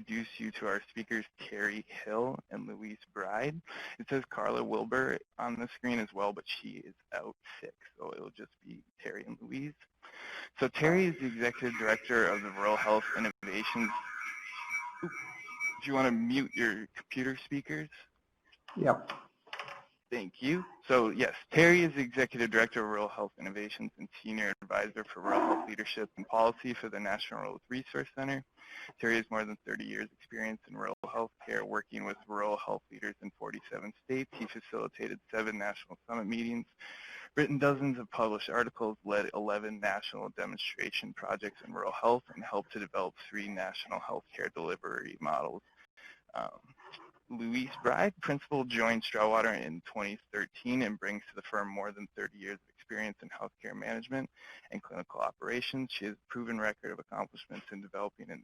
introduce you to our speakers, Terry Hill and Louise Bride. It says Carla Wilbur on the screen as well, but she is out sick, so it'll just be Terry and Louise. So Terry is the Executive Director of the Rural Health Innovations. Ooh, do you want to mute your computer speakers? Yep. Thank you. So yes, Terry is the Executive Director of Rural Health Innovations and Senior Advisor for Rural Health Leadership and Policy for the National Rural Resource Center. Terry has more than 30 years experience in rural health care, working with rural health leaders in 47 states. He facilitated 7 national summit meetings, written dozens of published articles, led 11 national demonstration projects in rural health, and helped to develop 3 national health care delivery models. Louise Bride, principal, joined Strawwater in 2013 and brings to the firm more than 30 years of experience in healthcare management and clinical operations. She has a proven record of accomplishments in developing and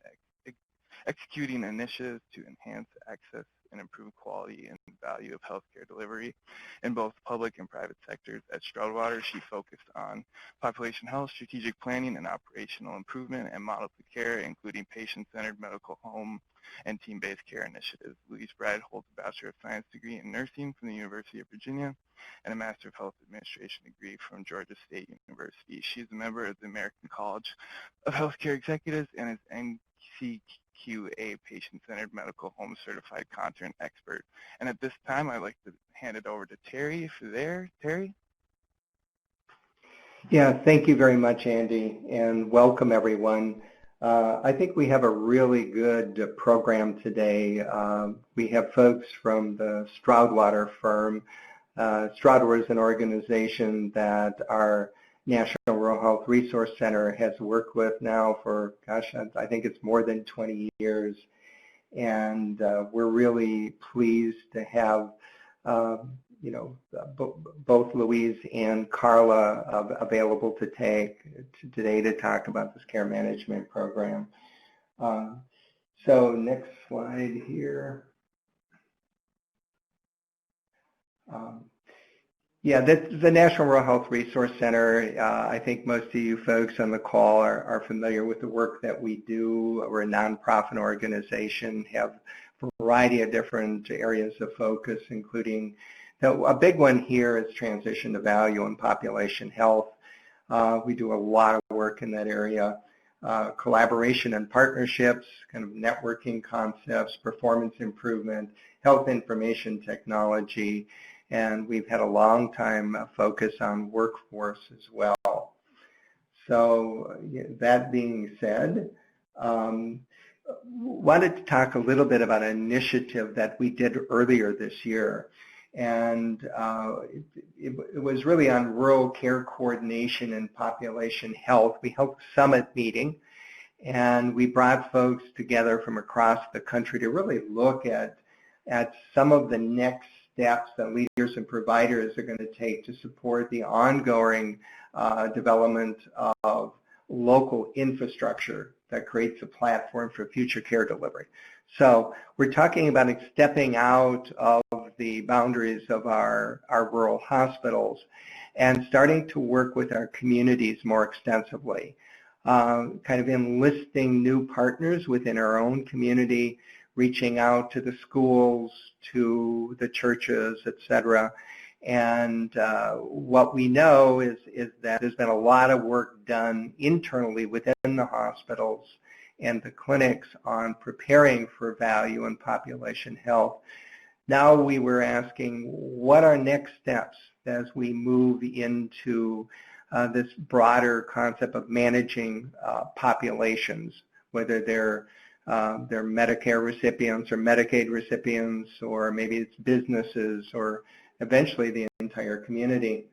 executing initiatives to enhance access and improve quality and value of healthcare delivery in both public and private sectors. At Strawwater, she focused on population health, strategic planning, and operational improvement and models of care, including patient-centered medical home and team-based care initiatives. Louise Bride holds a Bachelor of Science degree in nursing from the University of Virginia and a Master of Health Administration degree from Georgia State University. She is a member of the American College of Healthcare Executives and is NCQA Patient-Centered Medical Home Certified Content Expert. And at this time, I'd like to hand it over to Terry, if you're there. Terry? Yeah, thank you very much, Andy, and welcome everyone. I think we have a really good program today. We have folks from the Strawwater firm. Strawwater is an organization that our National Rural Health Resource Center has worked with now for, gosh, I think it's more than 20 years. And we're really pleased to have both Louise and Carla available today to talk about this care management program. So next slide here. Yeah, the National Rural Health Resource Center, I think most of you folks on the call are familiar with the work that we do. We're a nonprofit organization, have a variety of different areas of focus, including a big one here is transition to value and population health. We do a lot of work in that area. Collaboration and partnerships, kind of networking concepts, performance improvement, health information technology, and we've had a long time focus on workforce as well. So that being said, wanted to talk a little bit about an initiative that we did earlier this year. And it was really on rural care coordination and population health. We held a summit meeting, and we brought folks together from across the country to really look at some of the next steps that leaders and providers are going to take to support the ongoing development of local infrastructure that creates a platform for future care delivery. So we're talking about stepping out of the boundaries of our rural hospitals and starting to work with our communities more extensively, kind of enlisting new partners within our own community, reaching out to the schools, to the churches, etc. And what we know is that there's been a lot of work done internally within the hospitals and the clinics on preparing for value and population health. Now we were asking, what are next steps as we move into this broader concept of managing populations, whether they're Medicare recipients or Medicaid recipients, or maybe it's businesses, or eventually the entire community.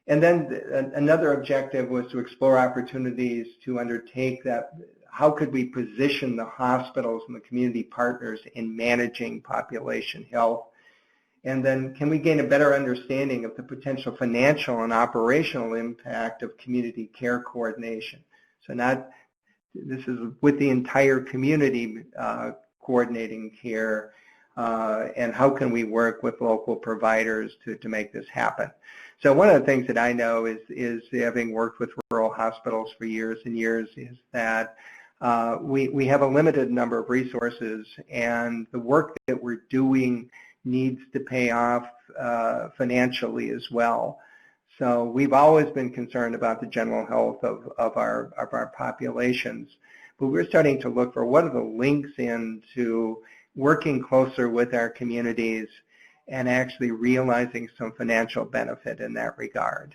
And then another objective was to explore opportunities to undertake that. How could we position the hospitals and the community partners in managing population health? And then can we gain a better understanding of the potential financial and operational impact of community care coordination? So this is with the entire community coordinating care, and how can we work with local providers to make this happen? So one of the things that I know is having worked with rural hospitals for years and years, is that we have a limited number of resources, and the work that we're doing needs to pay off financially as well. So we've always been concerned about the general health of our populations, but we're starting to look for what are the links into working closer with our communities and actually realizing some financial benefit in that regard.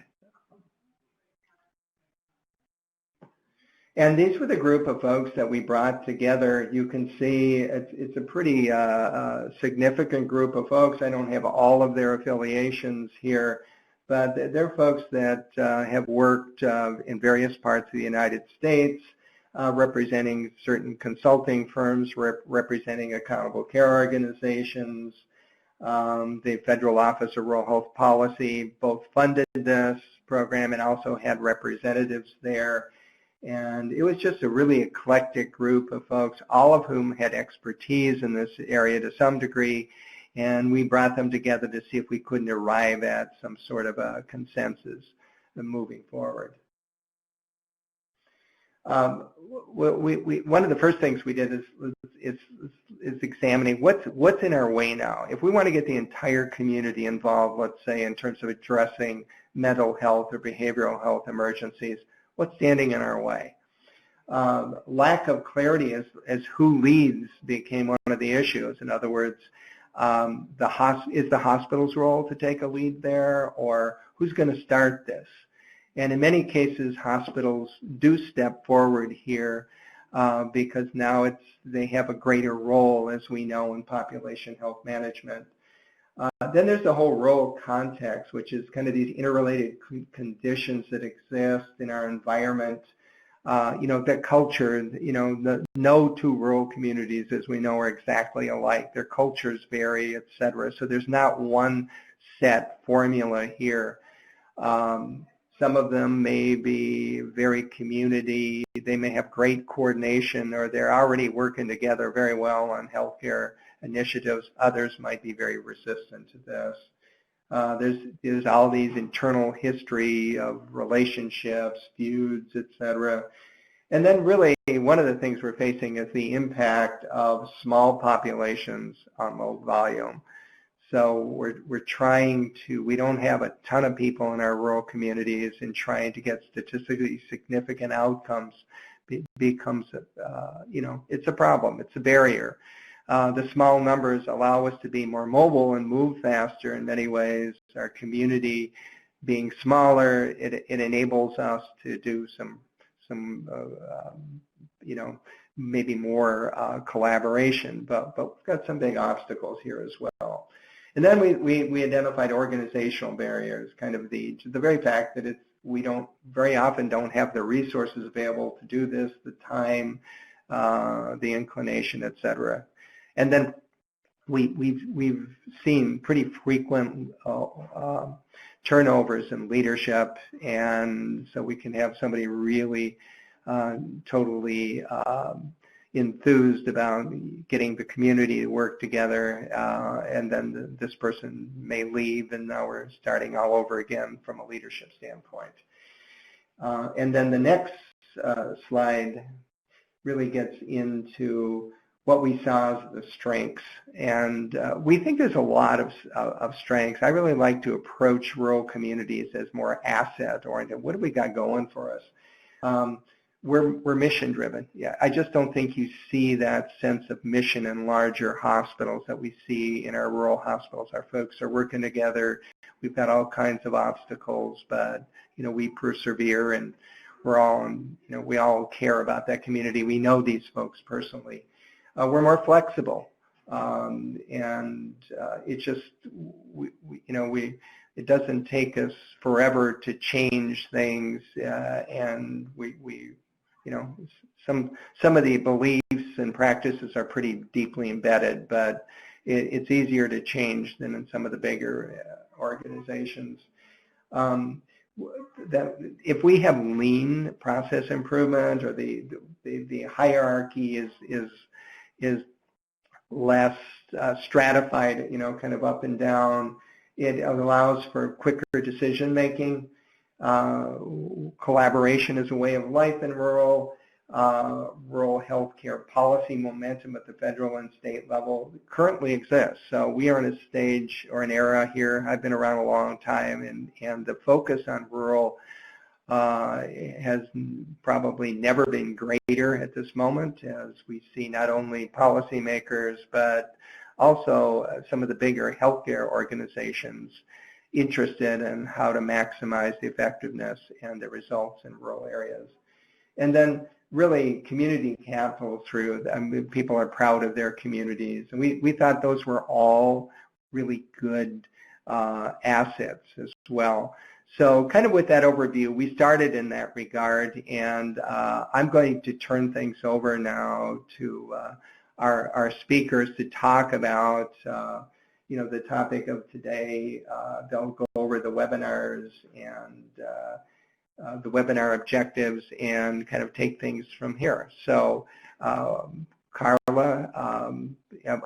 And these were the group of folks that we brought together. You can see it's a pretty significant group of folks. I don't have all of their affiliations here, but they're folks that have worked in various parts of the United States, representing certain consulting firms, representing accountable care organizations. The Federal Office of Rural Health Policy both funded this program and also had representatives there. And it was just a really eclectic group of folks, all of whom had expertise in this area to some degree, and we brought them together to see if we couldn't arrive at some sort of a consensus moving forward. One of the first things we did is examining what's in our way now. If we want to get the entire community involved, let's say in terms of addressing mental health or behavioral health emergencies, what's standing in our way? Lack of clarity as who leads became one of the issues. In other words, is the hospital's role to take a lead there, or who's going to start this? And in many cases, hospitals do step forward here because now they have a greater role, as we know, in population health management. Then there's the whole rural context, which is kind of these interrelated conditions that exist in our environment. That culture, no two rural communities, as we know, are exactly alike. Their cultures vary, et cetera. So there's not one set formula here. Some of them may be very community. They may have great coordination, or they're already working together very well on healthcare initiatives. Others might be very resistant to this. There's all these internal history of relationships, feuds, et cetera. And then really one of the things we're facing is the impact of small populations on low volume. So we're trying to, we don't have a ton of people in our rural communities, and trying to get statistically significant outcomes becomes, it's a problem. It's a barrier. The small numbers allow us to be more mobile and move faster in many ways. Our community being smaller, it enables us to do some maybe more collaboration, but we've got some big obstacles here as well. And then we identified organizational barriers, kind of the very fact that we very often don't have the resources available to do this, the time, the inclination, et cetera. And then we've seen pretty frequent turnovers in leadership, and so we can have somebody really totally enthused about getting the community to work together, and then this person may leave, and now we're starting all over again from a leadership standpoint. And then the next slide really gets into what we saw as the strengths, and we think there's a lot of strengths. I really like to approach rural communities as more asset-oriented. What do we got going for us? We're mission-driven. Yeah, I just don't think you see that sense of mission in larger hospitals that we see in our rural hospitals. Our folks are working together. We've got all kinds of obstacles, but we persevere, and we all care about that community. We know these folks personally. We're more flexible, and it just it doesn't take us forever to change things, and some of the beliefs and practices are pretty deeply embedded, but it's easier to change than in some of the bigger organizations. That if we have lean process improvement, or the hierarchy is less stratified, kind of up and down, it allows for quicker decision making. Collaboration is a way of life in rural. rural healthcare policy momentum at the federal and state level currently exists. So we are in a stage or an era here. I've been around a long time, and the focus on rural has probably never been greater at this moment, as we see not only policymakers but also some of the bigger healthcare organizations interested in how to maximize the effectiveness and the results in rural areas. And then really community capital through, I mean, people are proud of their communities. And we thought those were all really good assets as well. So kind of with that overview, we started in that regard, and I'm going to turn things over now to our speakers to talk about the topic of today. They'll go over the webinars and the webinar objectives and kind of take things from here. So Carla,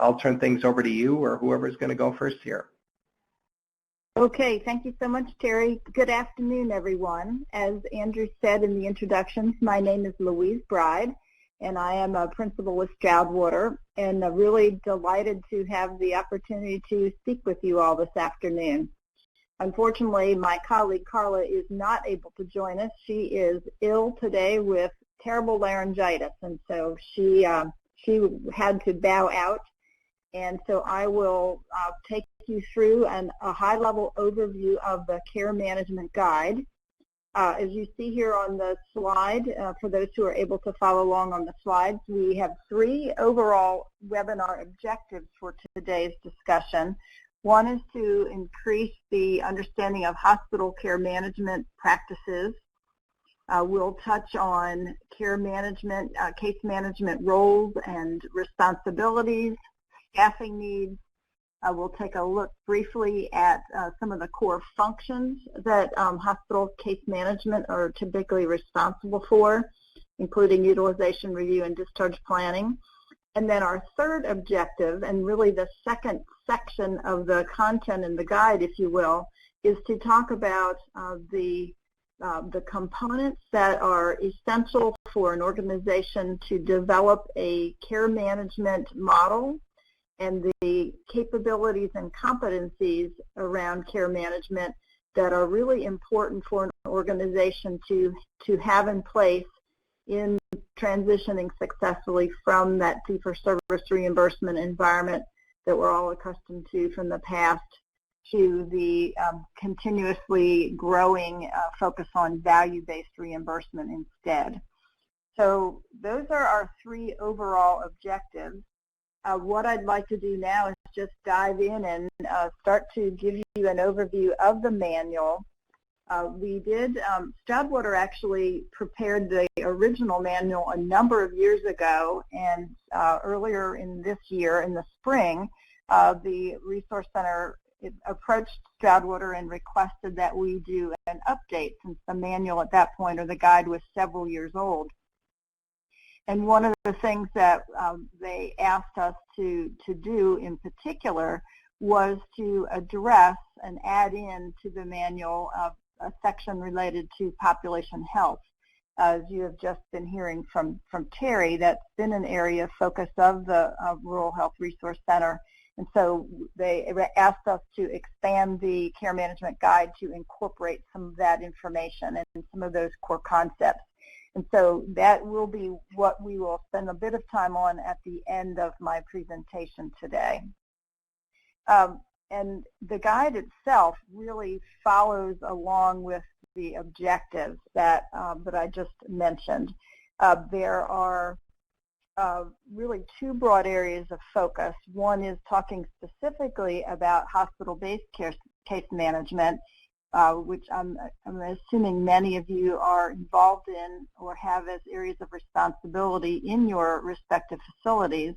I'll turn things over to you or whoever's going to go first here. Okay, thank you so much, Terry. Good afternoon, everyone. As Andrew said in the introductions, my name is Louise Bride, and I am a principal with Stroudwater, and really delighted to have the opportunity to speak with you all this afternoon. Unfortunately, my colleague Carla is not able to join us. She is ill today with terrible laryngitis, and so she had to bow out. And so I will take you through a high-level overview of the Care Management Guide. As you see here on the slide, for those who are able to follow along on the slides, we have 3 overall webinar objectives for today's discussion. One is to increase the understanding of hospital care management practices. We'll touch on care management, case management roles and responsibilities, staffing needs. We'll take a look briefly at some of the core functions that hospital case management are typically responsible for, including utilization review and discharge planning. And then our third objective, and really the second section of the content in the guide, if you will, is to talk about the components that are essential for an organization to develop a care management model and the capabilities and competencies around care management that are really important for an organization to have in place in transitioning successfully from that fee-for-service reimbursement environment that we're all accustomed to from the past to the continuously growing focus on value-based reimbursement instead. So those are our 3 overall objectives. What I'd like to do now is just dive in and start to give you an overview of the manual. Stroudwater actually prepared the original manual a number of years ago, and earlier in this year, in the spring, the Resource Center approached Stroudwater and requested that we do an update, since the manual at that point, or the guide, was several years old. And one of the things that they asked us to do in particular was to address and add in to the manual a section related to population health. As you have just been hearing from Terry, that's been an area of focus of the Rural Health Resource Center. And so they asked us to expand the Care Management Guide to incorporate some of that information and some of those core concepts. And so that will be what we will spend a bit of time on at the end of my presentation today. And the guide itself really follows along with the objectives that I just mentioned. There are really 2 broad areas of focus. One is talking specifically about hospital-based case management, which I'm assuming many of you are involved in or have as areas of responsibility in your respective facilities.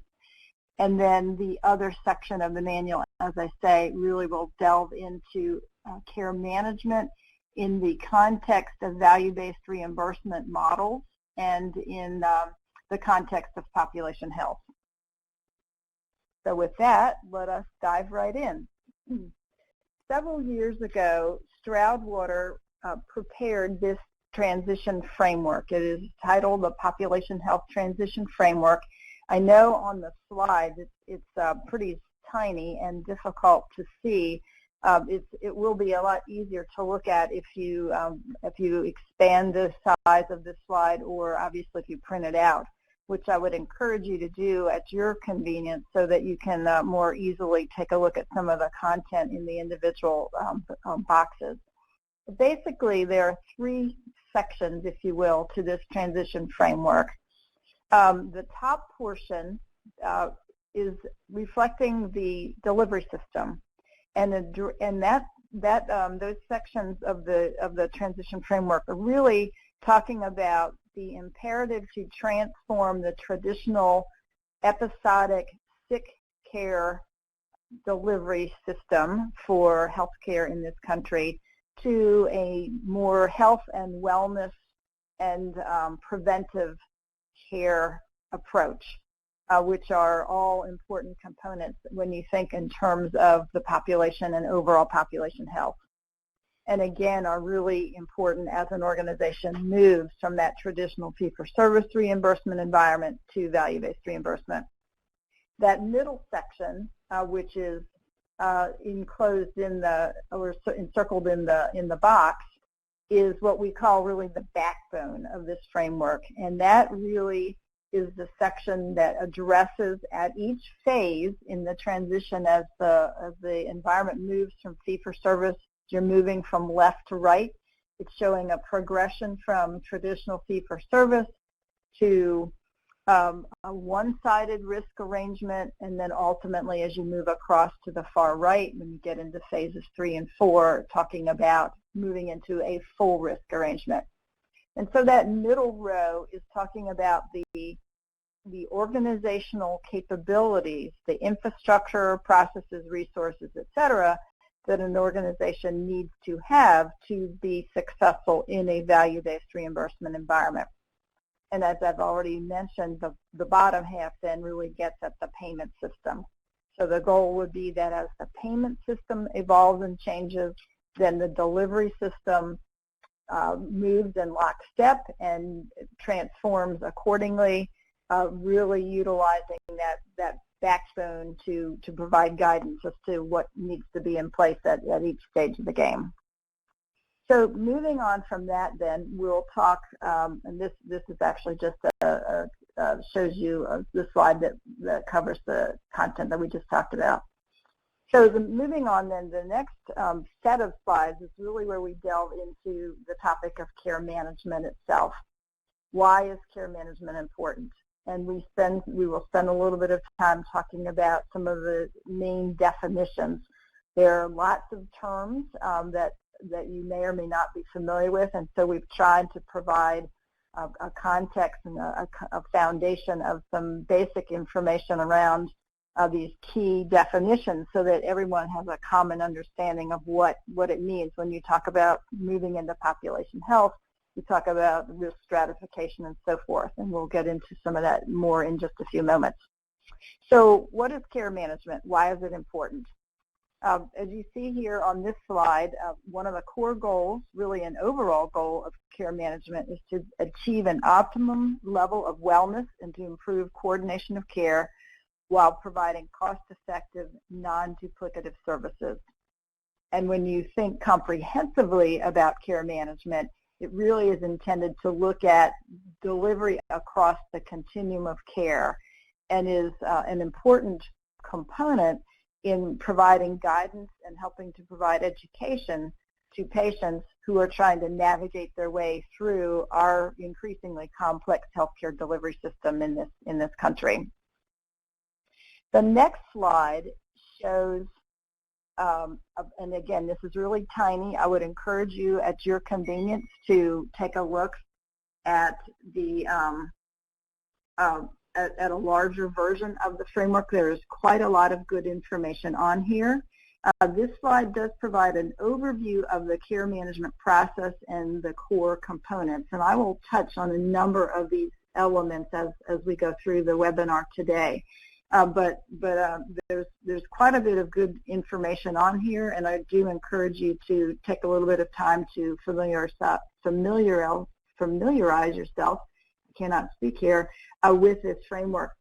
And then the other section of the manual, as I say, really will delve into care management in the context of value-based reimbursement models and in the context of population health. So with that, let us dive right in. Several years ago, Stroudwater prepared this transition framework. It is titled the Population Health Transition Framework. I know on the slide it's pretty tiny and difficult to see. It will be a lot easier to look at if you expand the size of the slide, or obviously if you print it out, which I would encourage you to do at your convenience so that you can more easily take a look at some of the content in the individual boxes. Basically, there are three sections, if you will, to this transition framework. The top portion is reflecting the delivery system, and those sections of the transition framework are really talking about the imperative to transform the traditional episodic sick care delivery system for healthcare in this country to a more health and wellness and preventive care approach, which are all important components when you think in terms of the population and overall population health. And again, are really important as an organization moves from that traditional fee-for-service reimbursement environment to value-based reimbursement. That middle section, which is enclosed in the, or encircled in the box, is what we call really the backbone of this framework. And that really is the section that addresses at each phase in the transition as the environment moves from fee-for-service. You're moving from left to right. It's showing a progression from traditional fee-for-service to a one-sided risk arrangement, and then ultimately as you move across to the far right, when you get into phases 3 and 4, talking about moving into a full risk arrangement. And so that middle row is talking about the organizational capabilities, the infrastructure, processes, resources, et cetera, that an organization needs to have to be successful in a value-based reimbursement environment. And as I've already mentioned, the bottom half then really gets at the payment system. So the goal would be that as the payment system evolves and changes, then the delivery system moves in lockstep and transforms accordingly, really utilizing that backbone to provide guidance as to what needs to be in place at each stage of the game. So moving on from that, then we'll talk, and this is actually just shows you the slide that covers the content that we just talked about. So moving on, then the next set of slides is really where we delve into the topic of care management itself. Why is care management important? And we will spend a little bit of time talking about some of the main definitions. There are lots of terms that you may or may not be familiar with, and so we've tried to provide a context and a foundation of some basic information around these key definitions so that everyone has a common understanding of what it means when you talk about moving into population health. We talk about risk stratification and so forth, and we'll get into some of that more in just a few moments. So what is care management? Why is it important? As you see here on this slide, one of the core goals, really an overall goal of care management, is to achieve an optimum level of wellness and to improve coordination of care while providing cost-effective, non-duplicative services. And when you think comprehensively about care management, it really is intended to look at delivery across the continuum of care and is an important component in providing guidance and helping to provide education to patients who are trying to navigate their way through our increasingly complex healthcare delivery system in this country. The next slide shows, and again, this is really tiny. I would encourage you at your convenience to take a look at at a larger version of the framework. There is quite a lot of good information on here. This slide does provide an overview of the care management process and the core components, and I will touch on a number of these elements as we go through the webinar today. But there's quite a bit of good information on here, and I do encourage you to take a little bit of time to familiarize familiarize yourself, I cannot speak here, with this framework.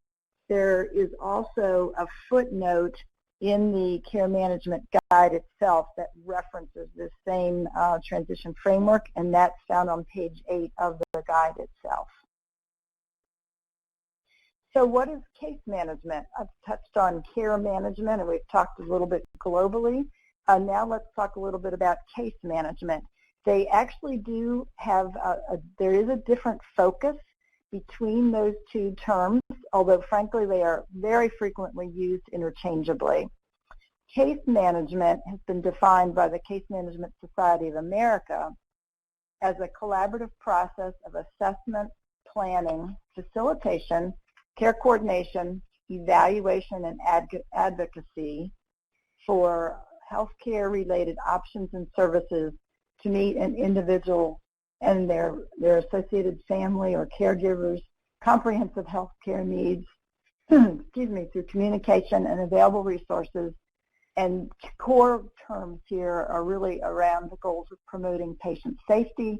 There is also a footnote in the care management guide itself that references this same transition framework, and that's found on page 8 of the guide itself. So what is case management? I've touched on care management, and we've talked a little bit globally. Now let's talk a little bit about case management. They actually do have, there is a different focus between those two terms, although frankly they are very frequently used interchangeably. Case management has been defined by the Case Management Society of America as a collaborative process of assessment, planning, facilitation, care coordination, evaluation, and advocacy for healthcare-related options and services to meet an individual and their associated family or caregivers' comprehensive health care needs, excuse me, through communication and available resources. And core terms here are really around the goals of promoting patient safety,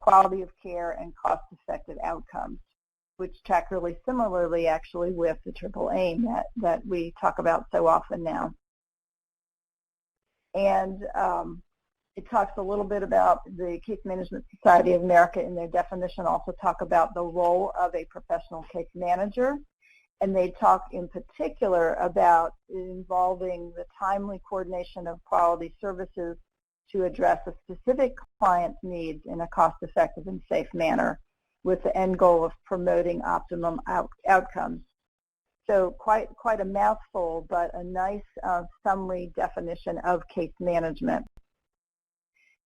quality of care, and cost-effective outcomes, which track really similarly actually with the triple aim that we talk about so often now. And it talks a little bit about the Case Management Society of America in their definition, also talk about the role of a professional case manager. And they talk in particular about involving the timely coordination of quality services to address a specific client's needs in a cost-effective and safe manner with the end goal of promoting optimum outcomes. So quite a mouthful, but a nice summary definition of case management.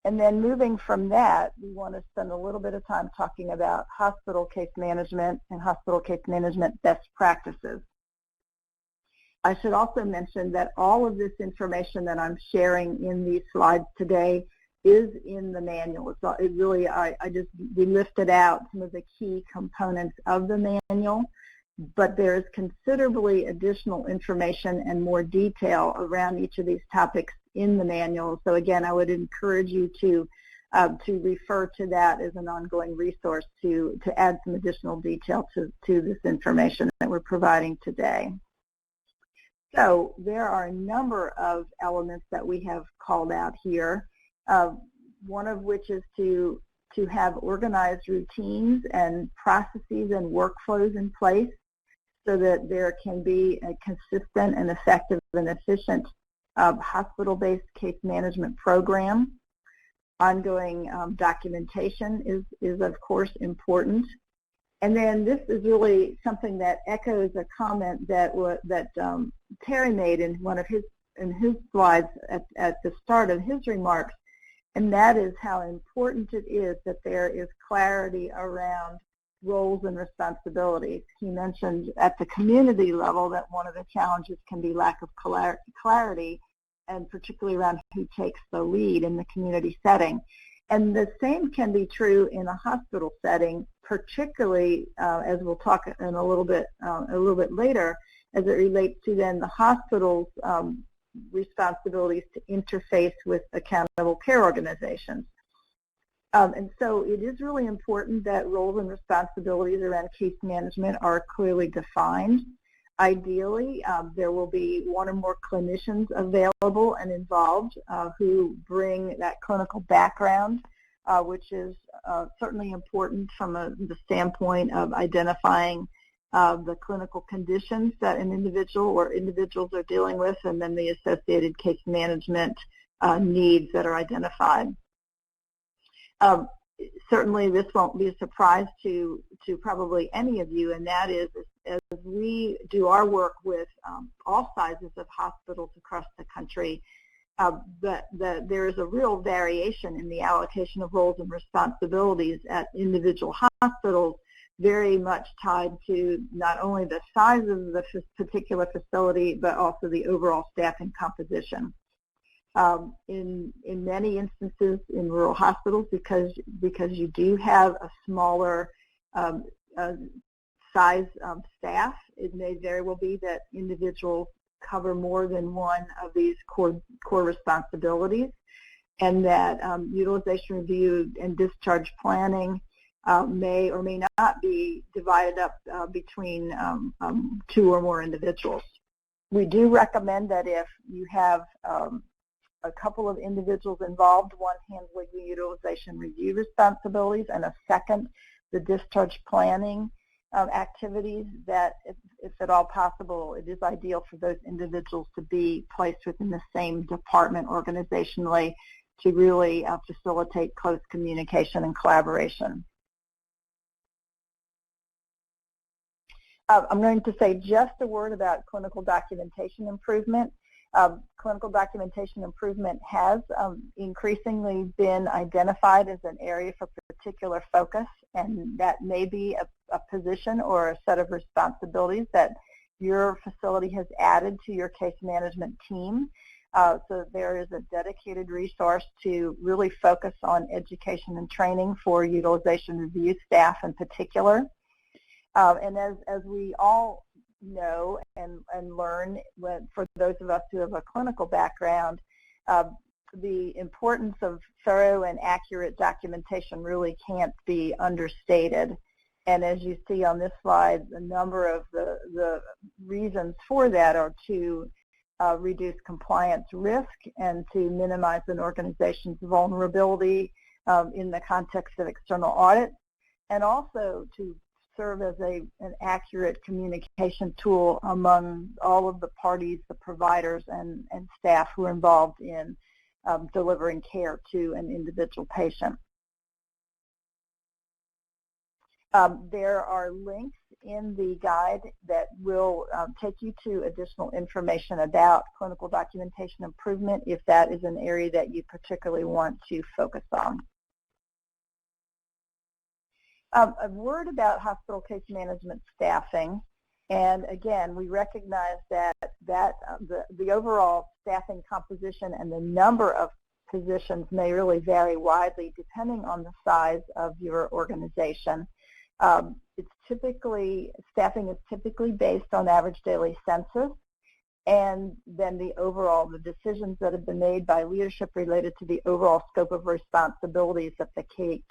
And then moving from that, we want to spend a little bit of time talking about hospital case management and hospital case management best practices. I should also mention that all of this information that I'm sharing in these slides today is in the manual. So it really, we lifted out some of the key components of the manual, but there's considerably additional information and more detail around each of these topics in the manual. So again, I would encourage you to refer to that as an ongoing resource to add some additional detail to this information that we're providing today. So there are a number of elements that we have called out here, one of which is to have organized routines and processes and workflows in place so that there can be a consistent and effective and efficient hospital-based case management program. Ongoing documentation is of course important. And then this is really something that echoes a comment that Terry made in one of his slides at the start of his remarks, and that is how important it is that there is clarity around roles and responsibilities. He mentioned at the community level that one of the challenges can be lack of clarity, and particularly around who takes the lead in the community setting. And the same can be true in a hospital setting, particularly as we'll talk in a little bit later, as it relates to then the hospital's responsibilities to interface with accountable care organizations. And so it is really important that roles and responsibilities around case management are clearly defined. Ideally, there will be one or more clinicians available and involved who bring that clinical background, which is certainly important from the standpoint of identifying the clinical conditions that an individual or individuals are dealing with, and then the associated case management needs that are identified. Certainly this won't be a surprise to probably any of you, and that is as we do our work with all sizes of hospitals across the country, that there is a real variation in the allocation of roles and responsibilities at individual hospitals, very much tied to not only the size of the particular facility, but also the overall staffing composition. In many instances in rural hospitals, because you do have a smaller size staff, it may very well be that individuals cover more than one of these core responsibilities. and that utilization review and discharge planning may or may not be divided up between 2 or more individuals. We do recommend that if you have a couple of individuals involved, one handling the utilization review responsibilities and a second the discharge planning activities, that if at all possible, it is ideal for those individuals to be placed within the same department organizationally to really facilitate close communication and collaboration. I'm going to say just a word about clinical documentation improvement. Clinical documentation improvement has increasingly been identified as an area for particular focus, and that may be a position or a set of responsibilities that your facility has added to your case management team. So there is a dedicated resource to really focus on education and training for utilization review staff in particular. And as we all know and learn, for those of us who have a clinical background, the importance of thorough and accurate documentation really can't be understated. And as you see on this slide, a number of the reasons for that are to reduce compliance risk and to minimize an organization's vulnerability in the context of external audit, and also to serve as an accurate communication tool among all of the parties, the providers and staff who are involved in delivering care to an individual patient. There are links in the guide that will take you to additional information about clinical documentation improvement if that is an area that you particularly want to focus on. A word about hospital case management staffing, and again, we recognize that the overall staffing composition and the number of positions may really vary widely depending on the size of your organization. Staffing is typically based on average daily census, and then the decisions that have been made by leadership related to the overall scope of responsibilities that the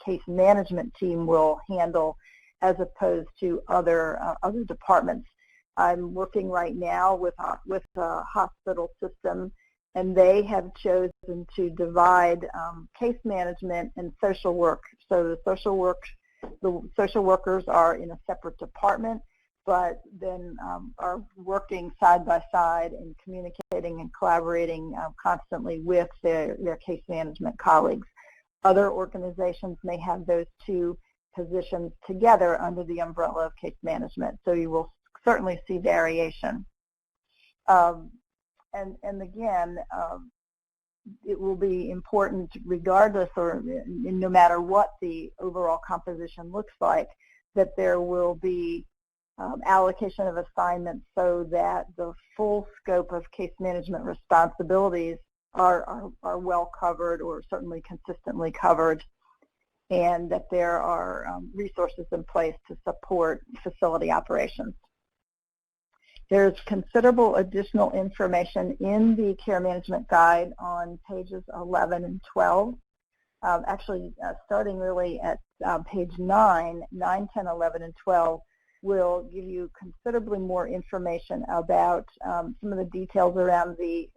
case management team will handle as opposed to other departments. I'm working right now with a hospital system, and they have chosen to divide case management and social work. So the social workers are in a separate department, but then are working side by side and communicating and collaborating constantly with their case management colleagues. Other organizations may have those two positions together under the umbrella of case management, so you will certainly see variation. And again, it will be important regardless or no matter what the overall composition looks like, that there will be allocation of assignments so that the full scope of case management responsibilities are well covered or certainly consistently covered, and that there are resources in place to support facility operations. There's considerable additional information in the care management guide on pages 11 and 12. Actually, starting really at page 9, 10, 11, and 12 will give you considerably more information about some of the details around the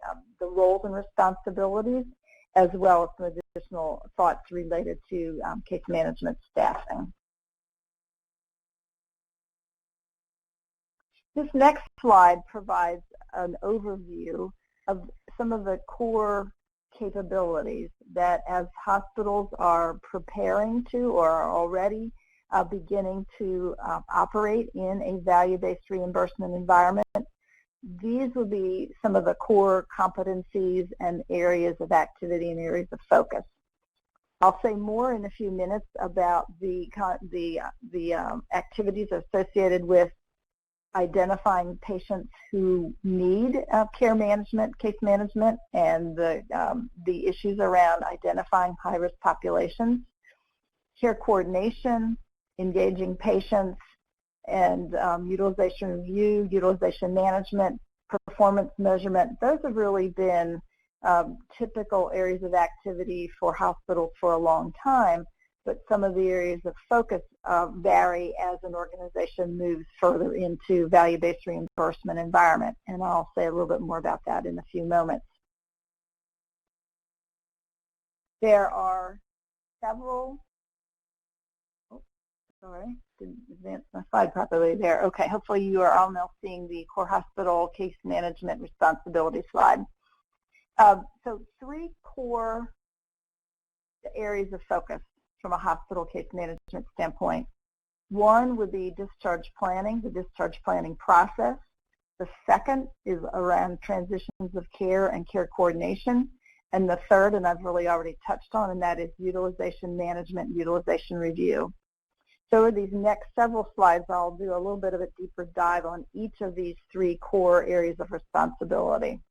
roles and responsibilities, as well as some additional thoughts related to case management staffing. This next slide provides an overview of some of the core capabilities that as hospitals are preparing to or are already beginning to operate in a value-based reimbursement environment, these will be some of the core competencies and areas of activity and areas of focus. I'll say more in a few minutes about the activities associated with identifying patients who need care management, case management, and the issues around identifying high-risk populations, care coordination, engaging patients, and utilization review, utilization management, performance measurement. Those have really been typical areas of activity for hospitals for a long time, but some of the areas of focus vary as an organization moves further into value-based reimbursement environment, and I'll say a little bit more about that in a few moments. There are several, sorry, didn't advance my slide properly there. Okay, hopefully you are all now seeing the core hospital case management responsibility slide. So 3 core areas of focus from a hospital case management standpoint. One would be discharge planning, the discharge planning process. The second is around transitions of care and care coordination. And the third, and I've really already touched on, and that is utilization management, utilization review. So in these next several slides, I'll do a little bit of a deeper dive on each of these 3 core areas of responsibility.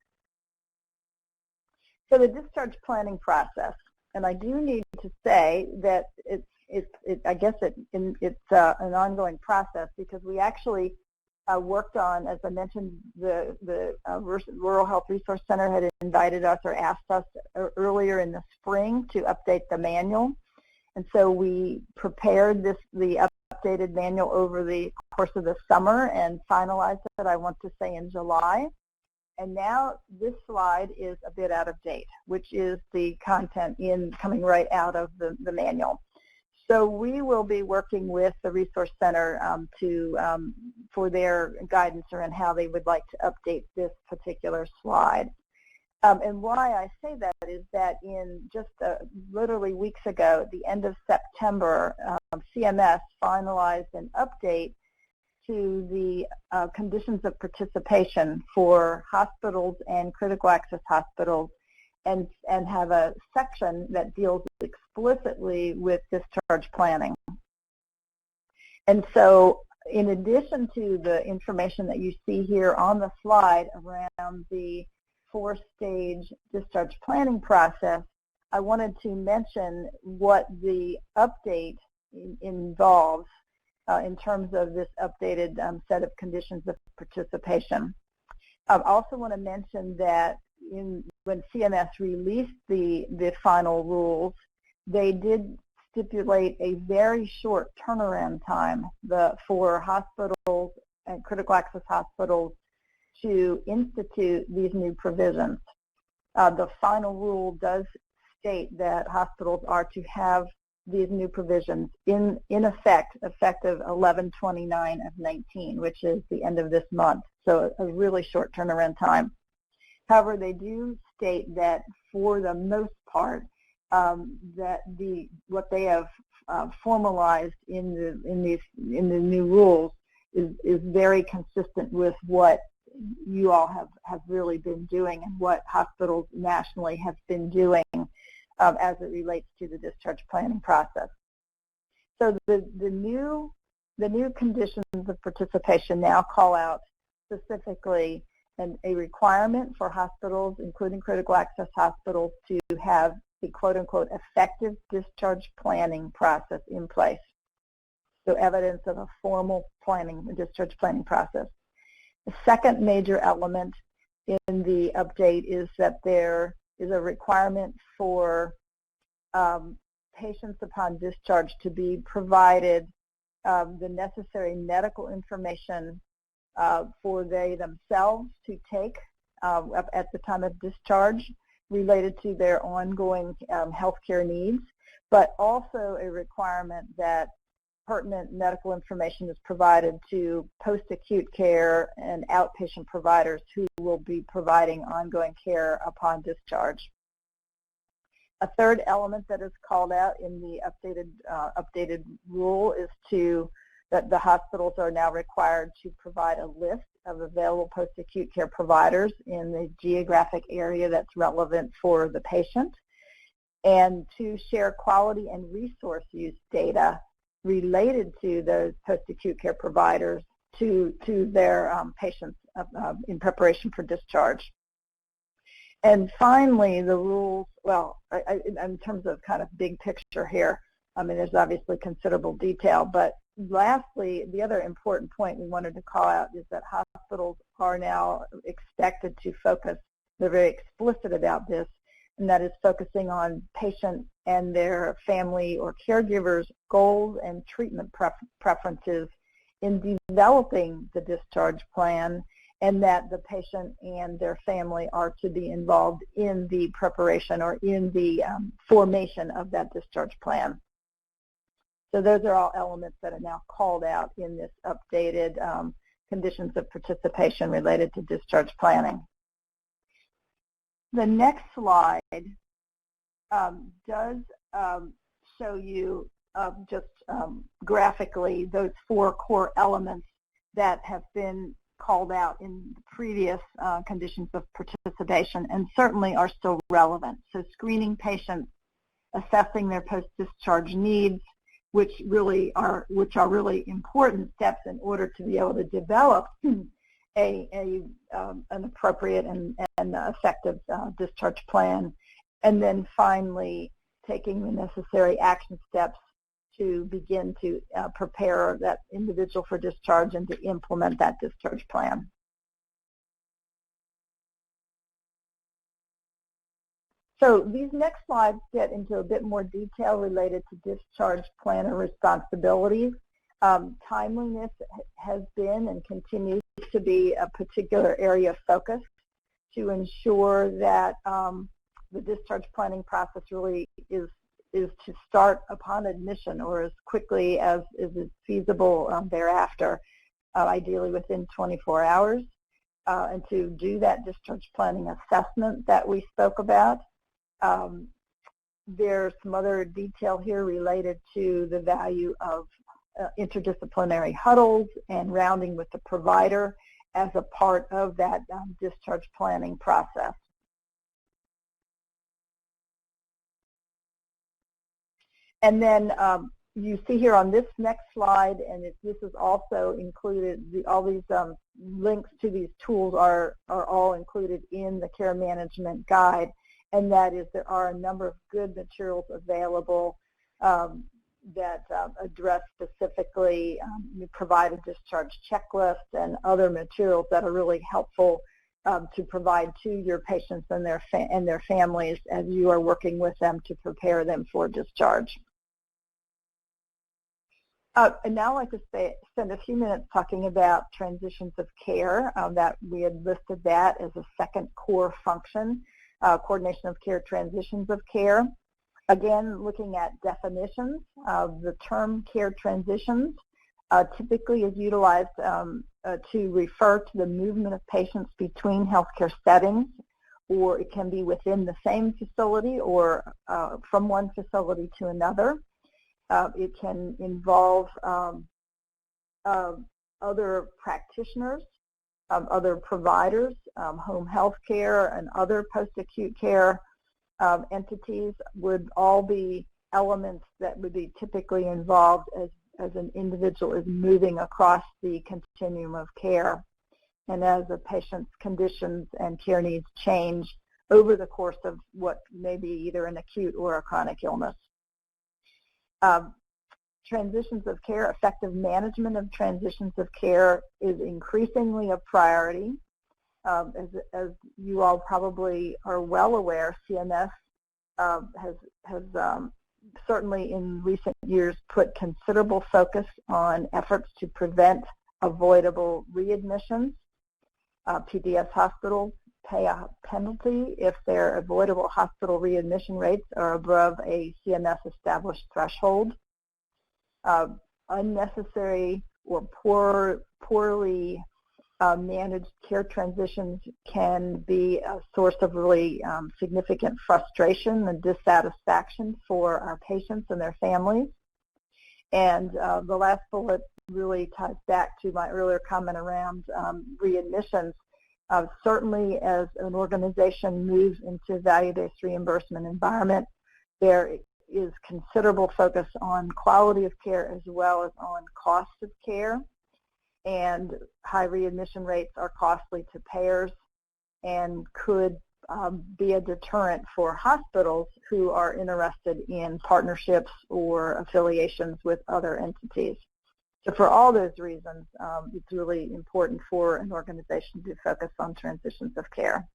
So the discharge planning process, and I do need to say that I guess it's an ongoing process, because we actually worked on, as I mentioned, the Rural Health Resource Center had invited us or asked us earlier in the spring to update the manual. And so we prepared the updated manual over the course of the summer and finalized it, I want to say, in July. And now this slide is a bit out of date, which is the content coming right out of the manual. So we will be working with the Resource Center for their guidance around how they would like to update this particular slide. And why I say that is that in just literally weeks ago, at the end of September, CMS finalized an update to the conditions of participation for hospitals and critical access hospitals, and have a section that deals explicitly with discharge planning. And so in addition to the information that you see here on the slide around the 4-stage discharge planning process, I wanted to mention what the update involves in terms of this updated set of conditions of participation. I also want to mention that when CMS released the final rules, they did stipulate a very short turnaround time for hospitals and critical access hospitals to institute these new provisions. The final rule does state that hospitals are to have these new provisions in effect, effective 11/29 of 19, which is the end of this month. So a really short turnaround time. However, they do state that for the most part, that what they have formalized in the new rules is very consistent with what you all have really been doing and what hospitals nationally have been doing as it relates to the discharge planning process. So the new conditions of participation now call out specifically a requirement for hospitals, including critical access hospitals, to have a quote-unquote effective discharge planning process in place. So evidence of a formal discharge planning process. The second major element in the update is that there is a requirement for patients upon discharge to be provided the necessary medical information for they themselves to take at the time of discharge related to their ongoing healthcare needs, but also a requirement that pertinent medical information is provided to post-acute care and outpatient providers who will be providing ongoing care upon discharge. A third element that is called out in the updated rule is that the hospitals are now required to provide a list of available post-acute care providers in the geographic area that's relevant for the patient, and to share quality and resource use data related to those post-acute care providers to their patients in preparation for discharge. And finally, the rules, well, in terms of kind of big picture here, I mean, there's obviously considerable detail, but lastly, the other important point we wanted to call out is that hospitals are now expected to focus they're very explicit about this, and that is focusing on patient and their family or caregivers' goals and treatment preferences in developing the discharge plan, and that the patient and their family are to be involved in the preparation or in the formation of that discharge plan. So those are all elements that are now called out in this updated conditions of participation related to discharge planning. The next slide does show you just graphically those 4 core elements that have been called out in the previous conditions of participation and certainly are still relevant. So screening patients, assessing their post-discharge needs, which are really important steps in order to be able to develop an appropriate and effective discharge plan, and then finally taking the necessary action steps to begin to prepare that individual for discharge and to implement that discharge plan. So these next slides get into a bit more detail related to discharge planner responsibilities. Timeliness has been and continues to be a particular area of focus to ensure that the discharge planning process really is to start upon admission or as quickly as is feasible thereafter, ideally within 24 hours, and to do that discharge planning assessment that we spoke about. There's some other detail here related to the value of interdisciplinary huddles and rounding with the provider as a part of that discharge planning process. And then you see here on this next slide, and this is also included, all these links to these tools are all included in the care management guide, and that is there are a number of good materials available that address specifically, provide a discharge checklist and other materials that are really helpful to provide to your patients and their families as you are working with them to prepare them for discharge. And now I'd like to spend a few minutes talking about transitions of care, that we had listed that as a second core function, coordination of care, transitions of care. Again, looking at definitions, the term care transitions typically is utilized to refer to the movement of patients between healthcare settings, or it can be within the same facility or from one facility to another. It can involve other practitioners, other providers, home health care, and other post-acute care entities would all be elements that would be typically involved as an individual is moving across the continuum of care, and as a patient's conditions and care needs change over the course of what may be either an acute or a chronic illness. Transitions of care, effective management of transitions of care is increasingly a priority. As you all probably are well aware, CMS has certainly in recent years put considerable focus on efforts to prevent avoidable readmissions. PDS hospitals pay a penalty if their avoidable hospital readmission rates are above a CMS established threshold. Unnecessary or poorly managed care transitions can be a source of really significant frustration and dissatisfaction for our patients and their families. And the last bullet really ties back to my earlier comment around readmissions. Certainly as an organization moves into value-based reimbursement environment, there is considerable focus on quality of care as well as on cost of care. And high readmission rates are costly to payers and could be a deterrent for hospitals who are interested in partnerships or affiliations with other entities. So for all those reasons, it's really important for an organization to focus on transitions of care.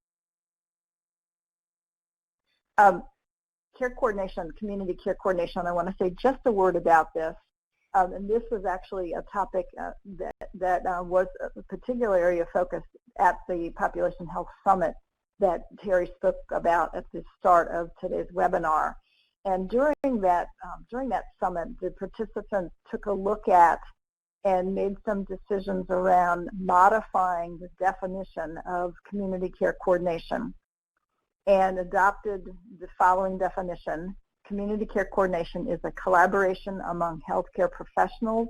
Care coordination, community care coordination, I want to say just a word about this. And this was actually a topic that was a particular area of focus at the Population Health Summit that Terry spoke about at the start of today's webinar. And during that summit, the participants took a look at and made some decisions around modifying the definition of community care coordination and adopted the following definition. Community care coordination is a collaboration among healthcare professionals,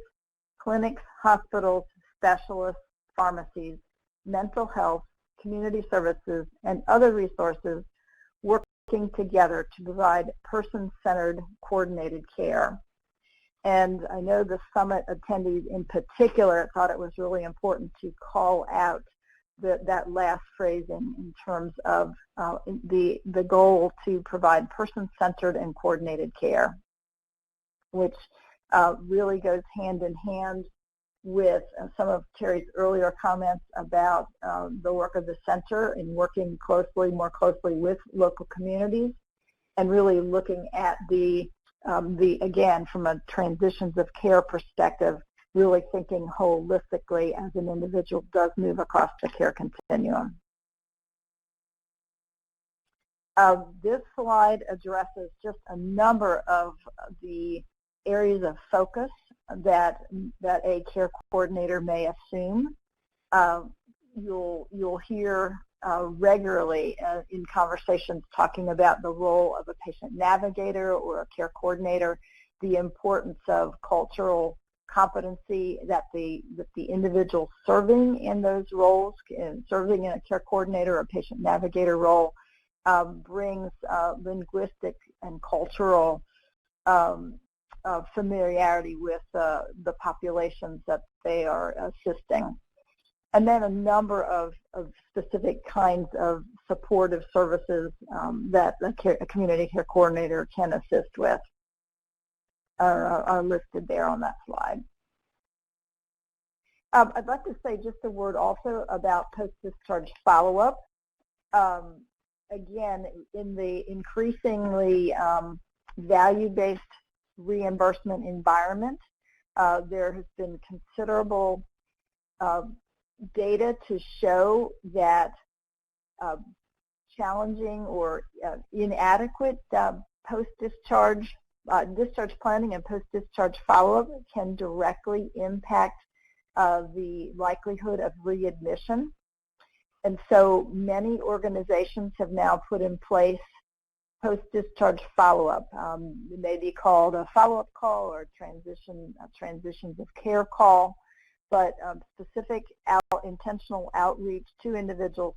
clinics, hospitals, specialists, pharmacies, mental health, community services, and other resources working together to provide person-centered coordinated care. And I know the summit attendees in particular thought it was really important to call out that last phrasing in terms of the goal to provide person-centered and coordinated care, which really goes hand in hand with some of Terry's earlier comments about the work of the center in working more closely with local communities and really looking at again, from a transitions of care perspective, really thinking holistically as an individual does move across the care continuum. This slide addresses just a number of the areas of focus that a care coordinator may assume. You'll hear regularly in conversations talking about the role of a patient navigator or a care coordinator, the importance of cultural competency that the individual serving in those roles, serving in a care coordinator or patient navigator role, brings linguistic and cultural familiarity with the populations that they are assisting. And then a number of specific kinds of supportive services that a community care coordinator can assist with are listed there on that slide. I'd like to say just a word also about post-discharge follow-up. Again, in the increasingly value-based reimbursement environment, there has been considerable data to show that challenging or inadequate post-discharge discharge planning and post-discharge follow-up can directly impact the likelihood of readmission. And so many organizations have now put in place post-discharge follow-up. It may be called a follow-up call or transitions of care call, but specific intentional outreach to individuals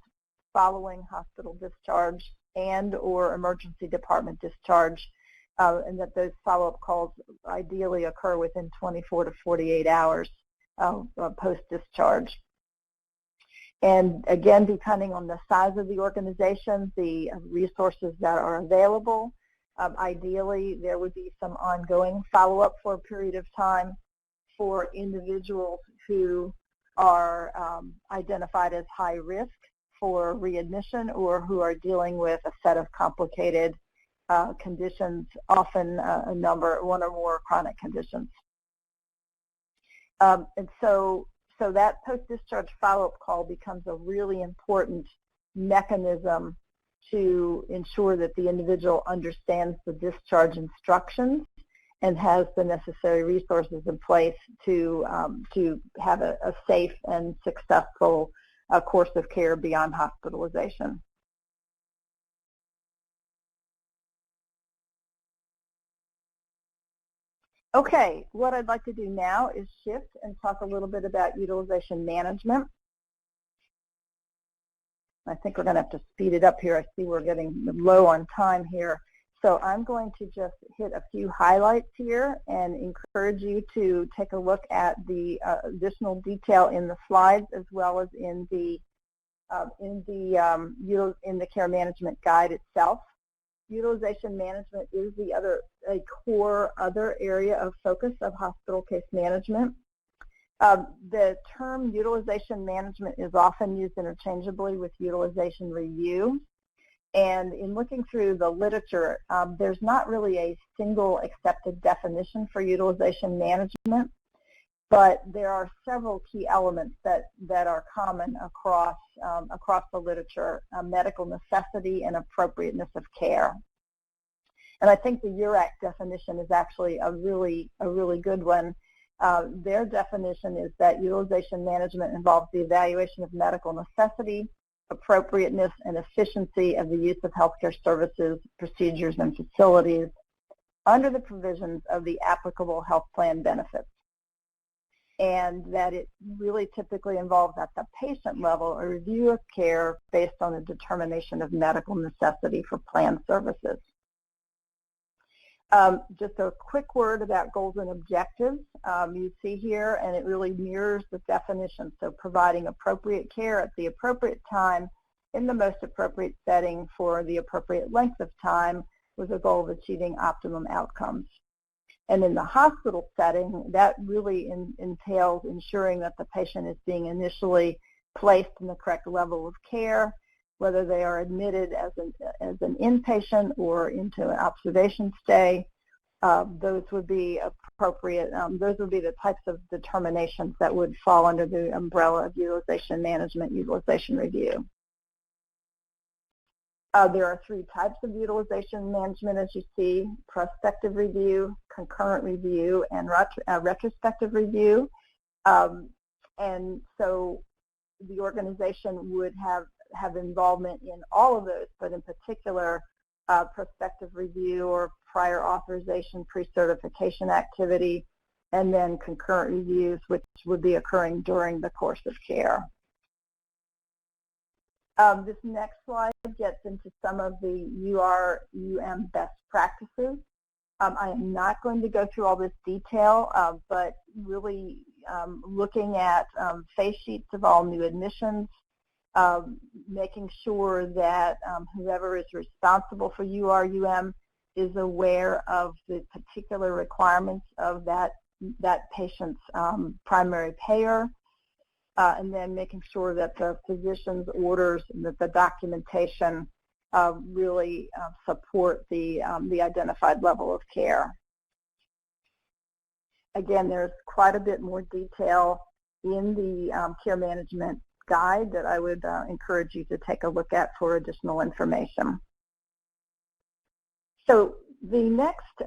following hospital discharge and or emergency department discharge, and that those follow-up calls ideally occur within 24 to 48 hours post-discharge. And again, depending on the size of the organization, the resources that are available, ideally there would be some ongoing follow-up for a period of time for individuals who are identified as high risk for readmission or who are dealing with a set of complicated conditions, often one or more chronic conditions. And so that post-discharge follow-up call becomes a really important mechanism to ensure that the individual understands the discharge instructions and has the necessary resources in place to have a safe and successful course of care beyond hospitalization. Okay, what I'd like to do now is shift and talk a little bit about utilization management. I think we're going to have to speed it up here. I see we're getting low on time here. So I'm going to just hit a few highlights here and encourage you to take a look at the additional detail in the slides as well as in the care management guide itself. Utilization management is a core other area of focus of hospital case management. The term utilization management is often used interchangeably with utilization review. And in looking through the literature, there's not really a single accepted definition for utilization management, but there are several key elements that are common across the literature: medical necessity and appropriateness of care. And I think the URAC definition is actually a really good one. Their definition is that utilization management involves the evaluation of medical necessity, appropriateness, and efficiency of the use of healthcare services, procedures, and facilities under the provisions of the applicable health plan benefits. And that it really typically involves at the patient level a review of care based on a determination of medical necessity for plan services. Just a quick word about goals and objectives. You see here, and it really mirrors the definition. So providing appropriate care at the appropriate time in the most appropriate setting for the appropriate length of time with the goal of achieving optimum outcomes. And in the hospital setting, that really entails ensuring that the patient is being initially placed in the correct level of care, whether they are admitted as an inpatient or into an observation stay. Those would be appropriate. Those would be the types of determinations that would fall under the umbrella of utilization management, utilization review. There are three types of utilization management, as you see: prospective review, concurrent review, and retrospective review. And so the organization would have involvement in all of those, but in particular, prospective review or prior authorization, pre-certification activity, and then concurrent reviews, which would be occurring during the course of care. This next slide gets into some of the UR/UM best practices. I am not going to go through all this detail, but really looking at face sheets of all new admissions, making sure that whoever is responsible for UR/UM is aware of the particular requirements of that patient's primary payer, and then making sure that the physician's orders and that the documentation really support the identified level of care. Again, there's quite a bit more detail in the care management guide that I would encourage you to take a look at for additional information. So the next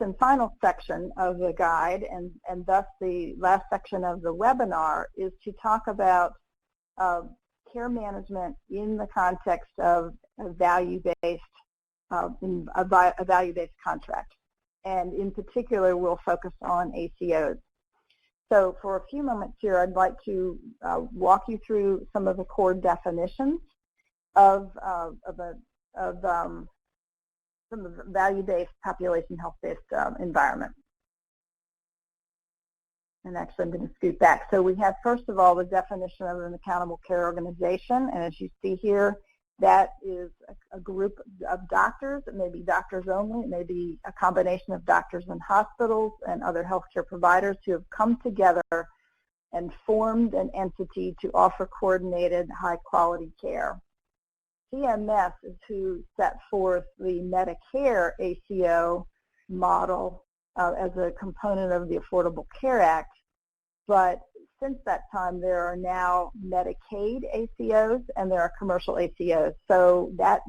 and final section of the guide, and thus the last section of the webinar, is to talk about care management in the context of a value-based contract. And in particular, we'll focus on ACOs. So for a few moments here, I'd like to walk you through some of the core definitions of some of the value-based, population health-based environment. And actually, I'm going to scoot back. So we have, first of all, the definition of an accountable care organization. And as you see here, that is a group of doctors. It may be doctors only. It may be a combination of doctors and hospitals and other healthcare providers who have come together and formed an entity to offer coordinated, high-quality care. CMS is who set forth the Medicare ACO model as a component of the Affordable Care Act, but since that time there are now Medicaid ACOs and there are commercial ACOs. So that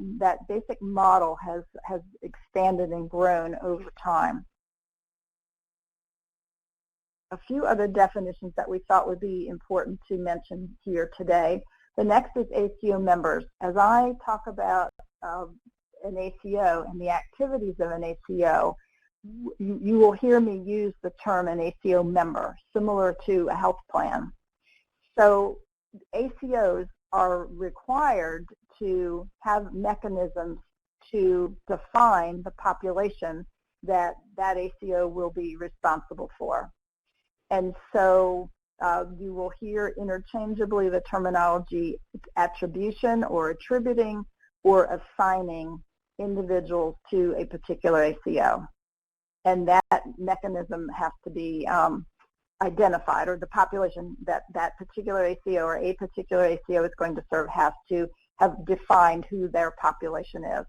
basic model has expanded and grown over time. A few other definitions that we thought would be important to mention here today. The next is ACO members. As I talk about an ACO and the activities of an ACO, you will hear me use the term an ACO member, similar to a health plan. So ACOs are required to have mechanisms to define the population that ACO will be responsible for. And so you will hear interchangeably the terminology attribution or attributing or assigning individuals to a particular ACO. And that mechanism has to be identified, or the population that particular ACO or a particular ACO is going to serve has to have defined who their population is.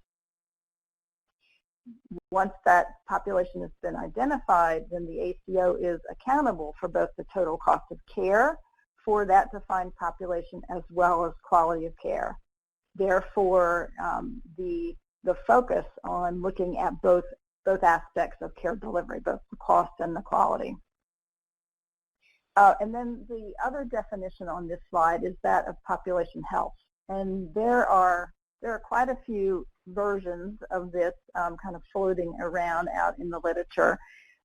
Once that population has been identified, then the ACO is accountable for both the total cost of care for that defined population as well as quality of care. Therefore, the focus on looking at both aspects of care delivery, both the cost and the quality. And then the other definition on this slide is that of population health. And there are quite a few versions of this kind of floating around out in the literature.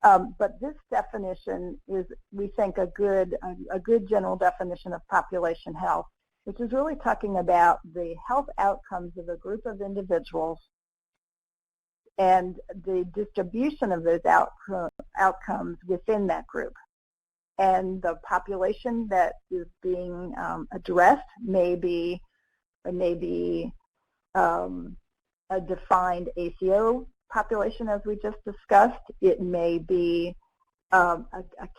But this definition is, we think, a good general definition of population health, which is really talking about the health outcomes of a group of individuals and the distribution of those outcomes within that group. And the population that is being addressed may be a defined ACO population, as we just discussed. It may be a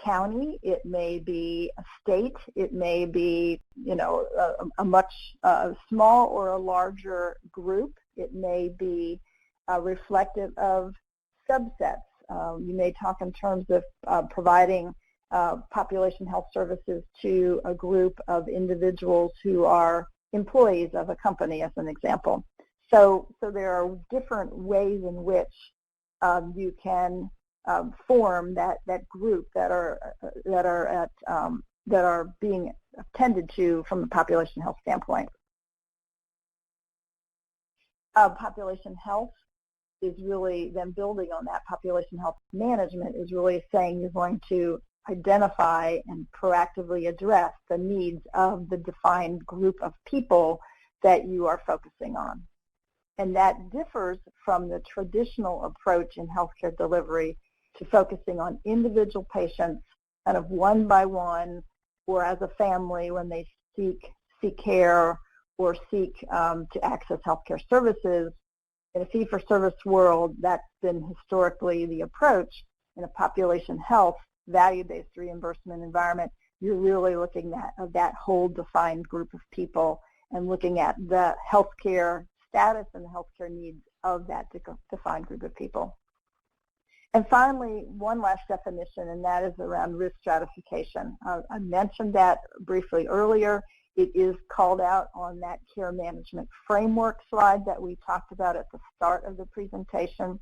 county. It may be a state. It may be, a much small or a larger group. It may be reflective of subsets. You may talk in terms of providing population health services to a group of individuals who are employees of a company, as an example. So there are different ways in which you can form that group that are being attended to from a population health standpoint. Population health is really then building on that. Population health management is really saying you're going to identify and proactively address the needs of the defined group of people that you are focusing on. And that differs from the traditional approach in healthcare delivery to focusing on individual patients kind of one by one or as a family when they seek care or seek to access healthcare services. In a fee-for-service world, that's been historically the approach. In a population health, value-based reimbursement environment, you're really looking at that whole defined group of people and looking at the healthcare status and the healthcare needs of that defined group of people. And finally, one last definition, and that is around risk stratification. I mentioned that briefly earlier. It is called out on that care management framework slide that we talked about at the start of the presentation.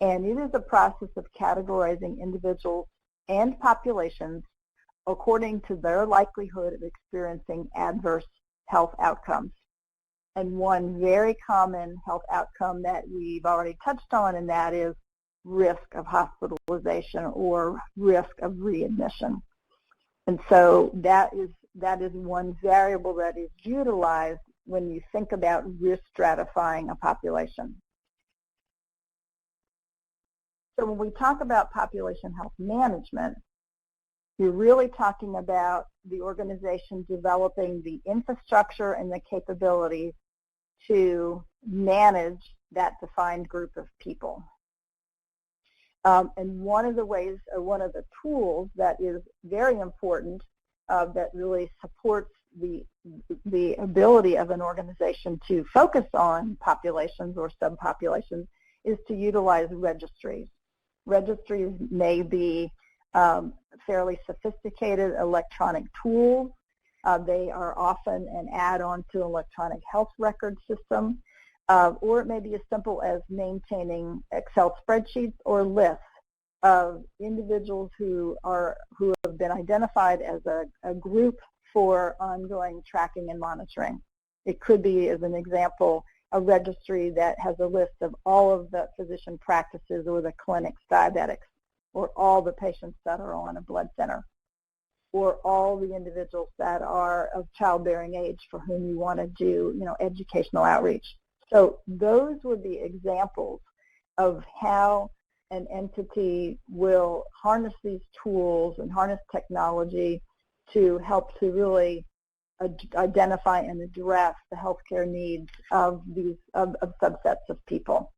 And it is a process of categorizing individuals and populations according to their likelihood of experiencing adverse health outcomes. And one very common health outcome that we've already touched on, and that is risk of hospitalization or risk of readmission. And so that is one variable that is utilized when you think about risk stratifying a population. So when we talk about population health management, you're really talking about the organization developing the infrastructure and the capabilities to manage that defined group of people. And one of the ways, or one of the tools that is very important that really supports the ability of an organization to focus on populations or subpopulations is to utilize registries. Registries may be fairly sophisticated electronic tools. They are often an add-on to electronic health record system, or it may be as simple as maintaining Excel spreadsheets or lists of individuals who have been identified as a group for ongoing tracking and monitoring. It could be, as an example, a registry that has a list of all of the physician practices or the clinic's diabetics, or all the patients that are on a blood center, or all the individuals that are of childbearing age for whom you want to do, educational outreach. So those would be examples of how an entity will harness these tools and harness technology to help to really identify and address the healthcare needs of these subsets of people.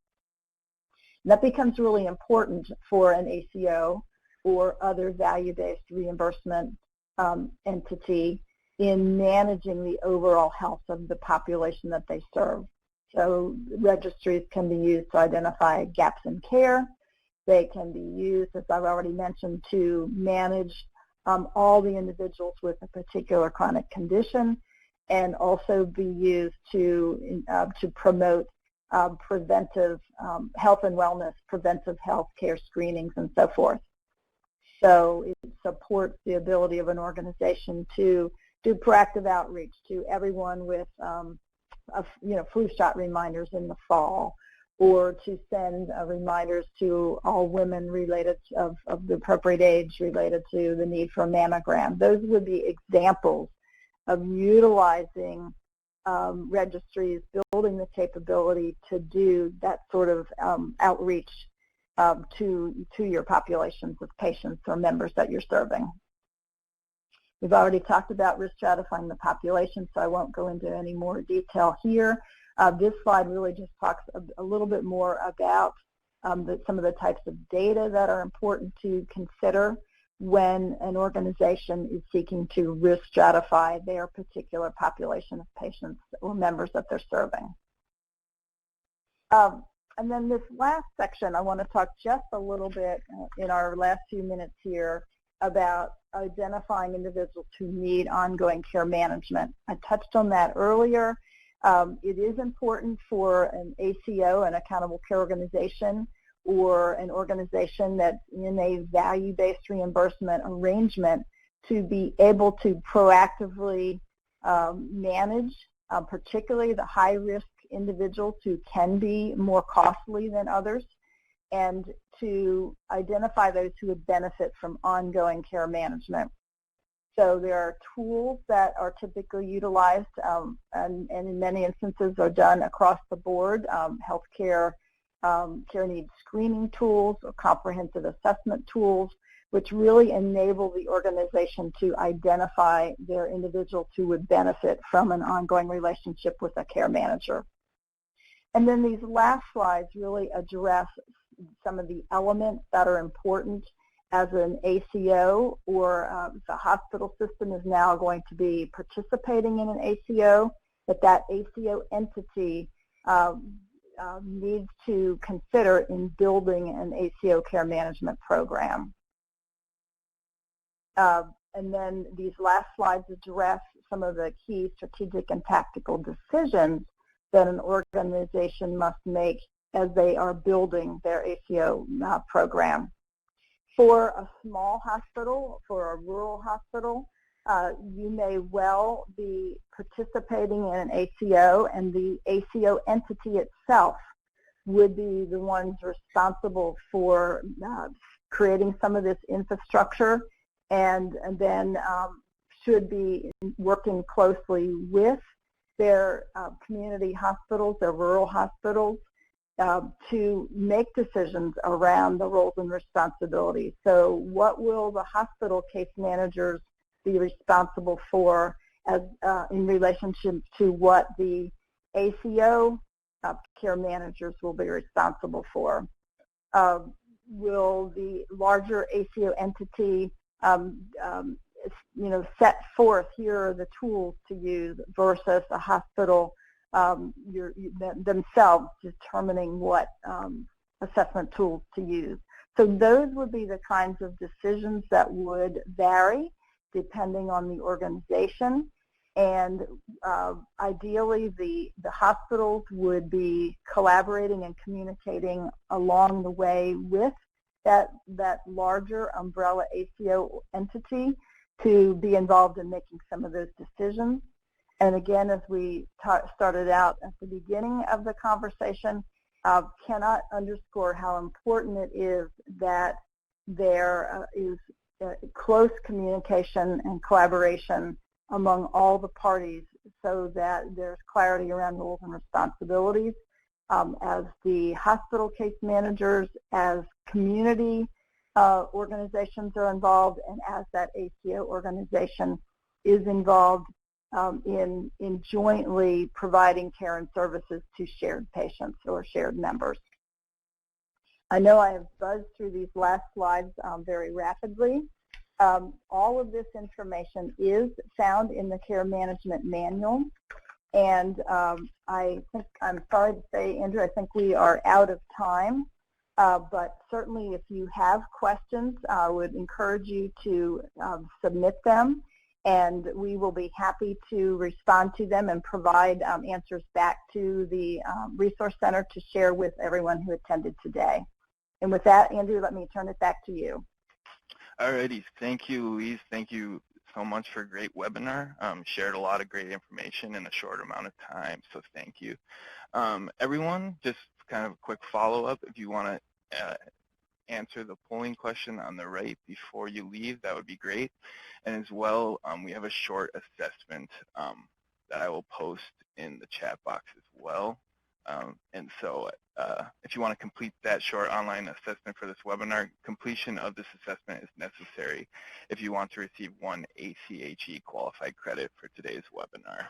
And that becomes really important for an ACO or other value-based reimbursement entity in managing the overall health of the population that they serve. So registries can be used to identify gaps in care. They can be used, as I've already mentioned, to manage all the individuals with a particular chronic condition, and also be used to promote preventive health and wellness, preventive health care screenings, and so forth. So it supports the ability of an organization to do proactive outreach to everyone with flu shot reminders in the fall, or to send reminders to all women related of the appropriate age related to the need for a mammogram. Those would be examples of utilizing registries, building the capability to do that sort of outreach to your populations of patients or members that you're serving. We've already talked about risk stratifying the population, so I won't go into any more detail here. This slide really just talks a little bit more about some of the types of data that are important to consider when an organization is seeking to risk stratify their particular population of patients or members that they're serving. And then this last section, I want to talk just a little bit in our last few minutes here about identifying individuals who need ongoing care management. I touched on that earlier. It is important for an ACO, an accountable care organization, or an organization that's in a value-based reimbursement arrangement to be able to proactively manage particularly the high-risk individuals who can be more costly than others, and to identify those who would benefit from ongoing care management. So there are tools that are typically utilized and in many instances are done across the board, healthcare care needs screening tools or comprehensive assessment tools, which really enable the organization to identify their individuals who would benefit from an ongoing relationship with a care manager. And then these last slides really address some of the elements that are important as an ACO, or the hospital system is now going to be participating in an ACO, that ACO entity needs to consider in building an ACO care management program. And then these last slides address some of the key strategic and tactical decisions that an organization must make as they are building their ACO program. For a small hospital, for a rural hospital, you may well be participating in an ACO, and the ACO entity itself would be the ones responsible for creating some of this infrastructure, and then should be working closely with their community hospitals, their rural hospitals, to make decisions around the roles and responsibilities. So what will the hospital case managers be responsible for as in relationship to what the ACO care managers will be responsible for? Will the larger ACO entity set forth, here are the tools to use, versus a hospital themselves determining what assessment tools to use? So those would be the kinds of decisions that would vary depending on the organization, and ideally the hospitals would be collaborating and communicating along the way with that larger umbrella ACO entity to be involved in making some of those decisions. And again, as we started out at the beginning of the conversation, cannot underscore how important it is that there is close communication and collaboration among all the parties, so that there's clarity around roles and responsibilities as the hospital case managers, as community organizations are involved, and as that ACO organization is involved in jointly providing care and services to shared patients or shared members. I know I have buzzed through these last slides very rapidly, All of this information is found in the Care Management Manual. And I'm sorry to say, Andrew, I think we are out of time. But certainly if you have questions, I would encourage you to submit them, and we will be happy to respond to them and provide answers back to the Resource Center to share with everyone who attended today. And with that, Andrew, let me turn it back to you. Alrighty, thank you, Louise. Thank you so much for a great webinar. Shared a lot of great information in a short amount of time, so thank you. Everyone, just kind of a quick follow-up. If you want to answer the polling question on the right before you leave, that would be great. And as well, we have a short assessment that I will post in the chat box as well. And so if you want to complete that short online assessment for this webinar, completion of this assessment is necessary if you want to receive 1 ACHE qualified credit for today's webinar.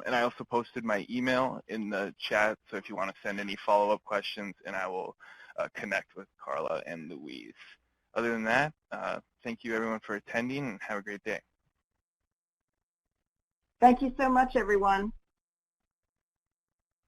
And I also posted my email in the chat, so if you want to send any follow-up questions, and I will connect with Carla and Louise. Other than that, thank you everyone for attending, and have a great day. Thank you so much, everyone.